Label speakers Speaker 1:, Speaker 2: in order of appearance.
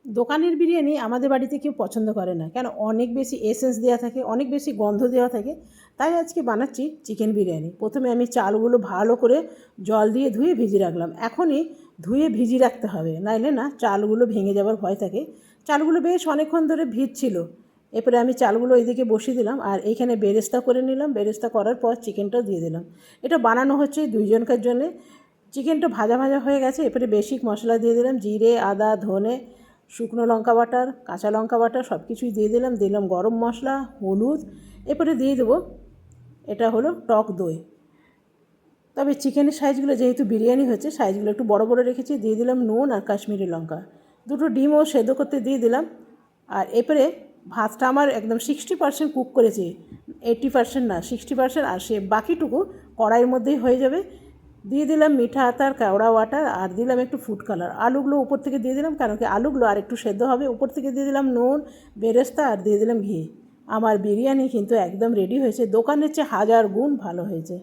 Speaker 1: দোকানের বিরিয়ানি আমাদের বাড়িতে কেউ পছন্দ করে না, কেন অনেক বেশি এসেন্স দেওয়া থাকে, অনেক বেশি গন্ধ দেওয়া থাকে। তাই আজকে বানাচ্ছি চিকেন বিরিয়ানি। প্রথমে আমি চালগুলো ভালো করে জল দিয়ে ধুয়ে ভিজিয়ে রাখলাম। এখনই ধুয়ে ভিজিয়ে রাখতে হবে, নাইলে না চালগুলো ভেঙে যাওয়ার ভয় থাকে। চালগুলো বেশ অনেকক্ষণ ধরে ভিজছিল। এরপরে আমি চালগুলো এইদিকে বসিয়ে দিলাম, আর এইখানে বেরেস্তা করে নিলাম। বেরেস্তা করার পর চিকেনটাও দিয়ে দিলাম। এটা বানানো হচ্ছে দুইজনকার জন্যে। চিকেনটা ভাজা ভাজা হয়ে গেছে। এরপরে বেসিক মশলা দিয়ে দিলাম, জিরে, আদা, ধনে, শুকনো লঙ্কা বাটার, কাঁচা লঙ্কা বাটার সব কিছুই দিয়ে দিলাম গরম মশলা, হলুদ। এরপরে দিয়ে দেবো, এটা হলো টক দই। তবে চিকেনের সাইজগুলো যেহেতু বিরিয়ানি হচ্ছে, সাইজগুলো একটু বড় বড় রেখেছি। দিয়ে দিলাম নুন আর কাশ্মীরি লঙ্কা। দুটো ডিমও সেদ্ধ করতে দিয়ে দিলাম। আর এরপরে ভাতটা আমার একদম 60% কুক করেছি, 80% না, 60%। আর সে বাকিটুকু কড়াইয়ের মধ্যেই হয়ে যাবে। দিয়ে দিলাম মিঠা আতর, কেওড়া ওয়াটার, আর দিলাম একটু ফুড কালার। আলুগুলো উপর থেকে দিয়ে দিলাম, কারণ কি আলুগুলো আর একটু সেদ্ধ হবে। উপর থেকে দিয়ে দিলাম নুন, বেরেস্তা, আর দিয়ে দিলাম ঘি। আমার বিরিয়ানি কিন্তু একদম রেডি হয়েছে। দোকানের চেয়ে 1000 গুণ ভালো হয়েছে।